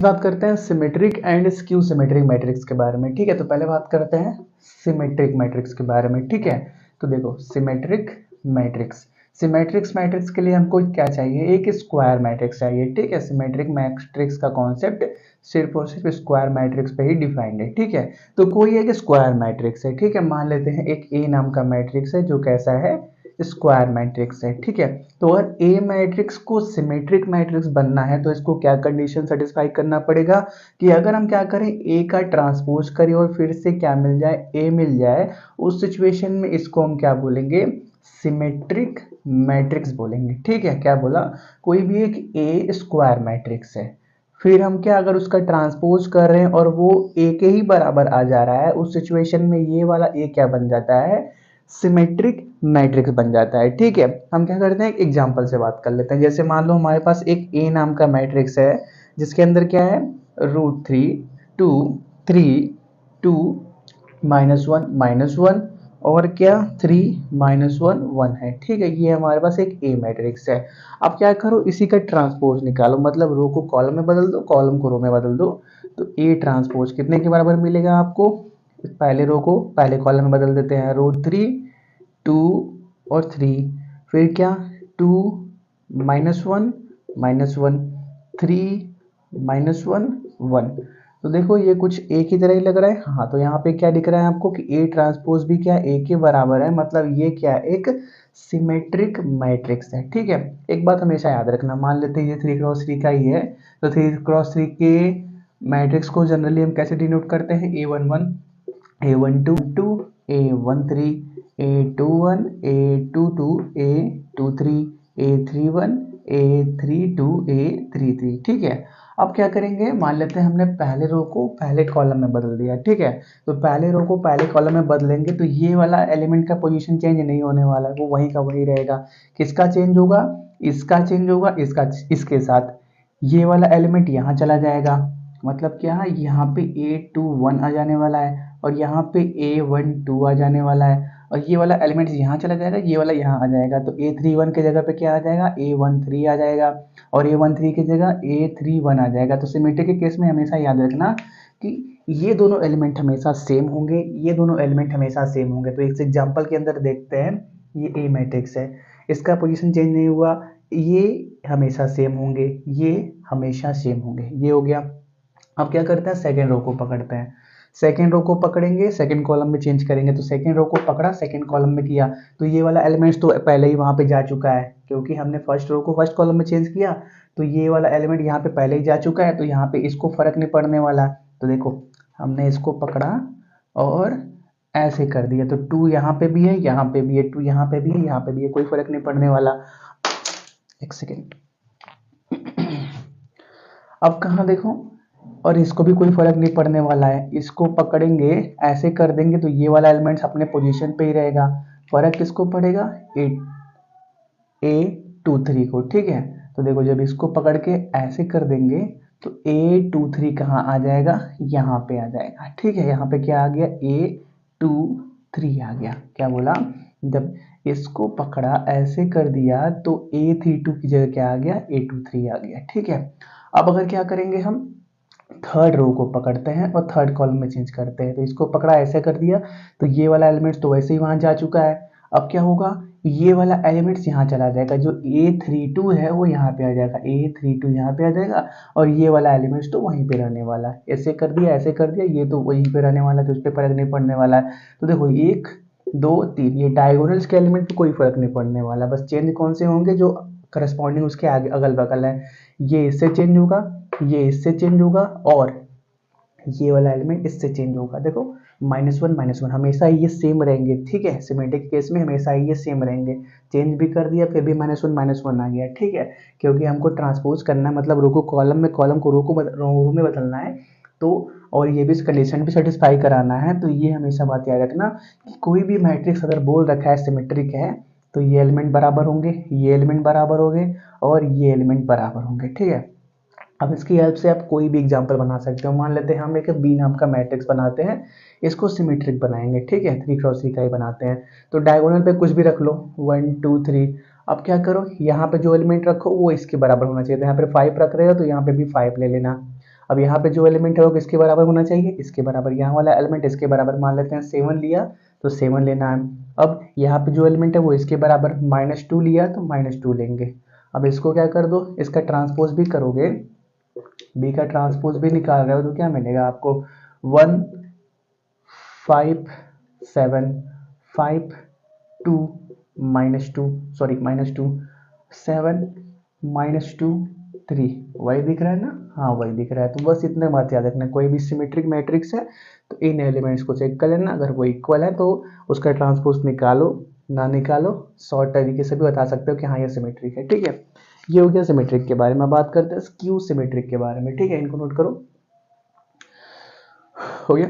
बात करते हैं symmetric and skew symmetric matrix के बारे में। ठीक है, तो पहले बात करते हैं सिमेट्रिक मैट्रिक्स के बारे में। ठीक है, तो देखो सिमेट्रिक मैट्रिक्स, सिमेट्रिक्स मैट्रिक्स के लिए हमको क्या चाहिए, एक स्क्वायर मैट्रिक्स चाहिए। ठीक है, सिमेट्रिक मैट्रिक्स का कॉन्सेप्ट सिर्फ और सिर्फ स्क्वायर मैट्रिक्स पे ही डिफाइंड है। ठीक है, तो कोई एक स्क्वायर मैट्रिक्स है। ठीक है, मान लेते हैं एक ए नाम का मैट्रिक्स है जो कैसा है, स्क्वायर मैट्रिक्स है। ठीक है, तो अगर ए मैट्रिक्स को सिमेट्रिक मैट्रिक्स बनना है तो इसको क्या कंडीशन सेटिस्फाई करना पड़ेगा कि अगर हम क्या करें, ए का ट्रांसपोज करें और फिर से क्या मिल जाए, ए मिल जाए, उस सिचुएशन में इसको हम क्या बोलेंगे, सिमेट्रिक मैट्रिक्स बोलेंगे। ठीक है, क्या बोला, कोई भी एक ए स्क्वायर मैट्रिक्स है, फिर हम क्या अगर उसका ट्रांसपोज कर रहे हैं और वो ए के ही बराबर आ जा रहा है, उस सिचुएशन में ये वाला ए क्या बन जाता है, सिमेट्रिक मैट्रिक्स बन जाता है। ठीक है, हम क्या करते हैं, एक एग्जांपल से बात कर लेते हैं। जैसे मान लो हमारे पास एक ए नाम का मैट्रिक्स है जिसके अंदर क्या है, √3 2 3 2 -1 और क्या 3 -1 1 है। ठीक है, ये हमारे पास एक ए मैट्रिक्स है। अब क्या करो, इसी का ट्रांसपोज निकालो, मतलब रो को कॉलम में बदल दो, कॉलम को रो में बदल दो, तो ए ट्रांसपोज कितने के बराबर मिलेगा आपको, पहले रो को पहले कॉलम में बदल देते हैं, √3 2 और 3, फिर क्या 2 -1 -1 3 -1 1। तो देखो ये कुछ ए की तरह ही लग रहा है। हाँ, तो यहाँ पे क्या दिख रहा है आपको कि ए ट्रांसपोज भी क्या ए के बराबर है, मतलब ये क्या एक सिमेट्रिक मैट्रिक्स है। ठीक है, एक बात हमेशा याद रखना, मान लेते हैं ये 3x3 का ही है, तो 3x3 के मैट्रिक्स को जनरली हम कैसे डिनोट करते हैं, A11 A12 A13 A21 A22 A23 A31 A32 A33। ठीक है, अब क्या करेंगे, मान लेते हैं हमने पहले रो को पहले कॉलम में बदल दिया। ठीक है, तो पहले रो को पहले कॉलम में बदलेंगे तो ये वाला एलिमेंट का पोजीशन चेंज नहीं होने वाला है, वो वहीं का वहीं रहेगा। किसका चेंज होगा, इसका चेंज होगा, इसका इसके साथ ये वाला एलिमेंट यहाँ चला जाएगा, मतलब क्या है, यहाँ पे A21 आ जाने वाला है और यहाँ पे A12 आ जाने वाला है, और ये वाला एलिमेंट यहाँ चला जाएगा, ये वाला यहाँ आ जाएगा, तो A31 की जगह पे क्या आ जाएगा, A13 आ जाएगा, और A13 की जगह A31 आ जाएगा। तो सिमेट्रिक के केस में हमेशा याद रखना कि ये दोनों एलिमेंट हमेशा सेम होंगे, ये दोनों एलिमेंट हमेशा सेम होंगे। तो इस एग्जाम्पल के अंदर देखते हैं, ये ए मैट्रिक्स है, इसका पोजीशन चेंज नहीं हुआ, ये हमेशा सेम होंगे, ये हमेशा सेम होंगे, ये हो गया। अब क्या करते हैं, सेकेंड रो को पकड़ते हैं, सेकेंड रो को पकड़ेंगे, सेकेंड कॉलम में चेंज करेंगे। तो सेकेंड रो को पकड़ा, सेकेंड कॉलम में किया, तो ये वाला एलिमेंट्स तो पहले ही वहां पे जा चुका है, क्योंकि हमने फर्स्ट रो को फर्स्ट कॉलम में चेंज किया, तो ये वाला एलिमेंट यहाँ पे पहले ही जा चुका है, तो यहाँ पे इसको फर्क नहीं पड़ने वाला। तो देखो हमने इसको पकड़ा और ऐसे कर दिया, तो 2 यहाँ पे भी है, यहाँ पे भी है, 2 यहाँ पे भी है, यहाँ पे भी है, कोई फर्क नहीं पड़ने वाला। एक सेकेंड, अब कहाँ देखो, और इसको भी कोई फर्क नहीं पड़ने वाला है, इसको पकड़ेंगे ऐसे कर देंगे तो ये वाला एलिमेंट्स अपने पोजीशन पे ही रहेगा, फर्क किसको पड़ेगा, A23 को। ठीक है, तो देखो जब इसको पकड़ के ऐसे कर देंगे तो A23 कहाँ आ जाएगा, यहाँ पे आ जाएगा। ठीक है, यहाँ पे क्या आ गया, A23 आ गया। क्या बोला, जब इसको पकड़ा ऐसे कर दिया तो A32 की जगह क्या आ गया, A23 आ गया। ठीक है, अब अगर क्या करेंगे, हम थर्ड रो को पकड़ते हैं और थर्ड कॉलम में चेंज करते हैं। तो इसको पकड़ा ऐसे कर दिया, तो ये वाला एलिमेंट्स तो वैसे ही वहां जा चुका है। अब क्या होगा, ये वाला एलिमेंट्स यहाँ चला जाएगा, जो A32 है वो यहाँ पे आ जाएगा, A32 यहाँ पे आ जाएगा, और ये वाला एलिमेंट्स तो वहीं पे रहने वाला है। ऐसे कर दिया, ऐसे कर दिया, ये तो वहीं पे रहने वाला है, तो उस पर फर्क नहीं पड़ने वाला है। तो देखो 1 2 3, ये डायगोनल्स के एलिमेंट पे कोई फर्क नहीं पड़ने वाला, बस चेंज कौन से होंगे, जो करस्पॉन्डिंग उसके आगे अगल बगल है, ये इससे चेंज होगा, ये इससे चेंज होगा, और ये वाला एलिमेंट इससे चेंज होगा। देखो -1 हमेशा ये सेम रहेंगे। ठीक है, सिमेट्रिक केस में हमेशा ये सेम रहेंगे, चेंज भी कर दिया फिर भी -1 आ गया। ठीक है, क्योंकि हमको ट्रांसपोज करना है, मतलब रो को कॉलम में, कॉलम को रो में बदलना है, तो और ये भी कंडीशन भी सेटिस्फाई कराना है। तो ये हमेशा बात याद रखना कि कोई भी मैट्रिक्स अगर बोल रखा है सिमेट्रिक है, तो ये एलिमेंट बराबर होंगे, ये एलिमेंट बराबर होंगे, और ये एलिमेंट बराबर होंगे। ठीक है, अब इसकी हेल्प से आप कोई भी एग्जांपल बना सकते हो। मान लेते हैं हम एक बी नाम का मैट्रिक्स बनाते हैं, इसको सिमेट्रिक बनाएंगे। ठीक है, 3x3 का ही बनाते हैं, तो डायगोनल पे कुछ भी रख लो, 1 2 3। अब क्या करो, यहाँ पे जो एलिमेंट रखो वो इसके बराबर होना चाहिए, तो यहाँ पे 5 रख रहे हो तो यहाँ पे भी 5 ले लेना। अब यहाँ पे जो एलिमेंट है वो किसके बराबर होना चाहिए, इसके बराबर। यहाँ वाला एलिमेंट इसके बराबर मान लेते हैं, 7 लिया तो 7 लेना है। अब यहाँ पे जो एलिमेंट है वो इसके बराबर -2 लिया तो -2 लेंगे। अब इसको क्या कर दो, इसका ट्रांसपोज भी करोगे, बी का ट्रांसपोज भी निकाल रहे हो तो क्या मिलेगा आपको, 1 5 7 5 2 -2 सॉरी -2 7 -2 3, वही दिख रहा है ना, हाँ वही दिख रहा है। तो बस इतने बात याद रखना, कोई भी सिमेट्रिक मैट्रिक्स है तो इन एलिमेंट्स को चेक कर लेना, अगर वो इक्वल है तो उसका ट्रांसपोज निकालो, ना निकालो शॉर्ट तरीके से भी बता सकते हो कि हाँ ये सिमेट्रिक है, ठीक है। ये हो गया सिमेट्रिक के बारे में। बात करते हैं स्क्यू सिमेट्रिक के बारे में, ठीक है, इनको नोट करो, हो गया।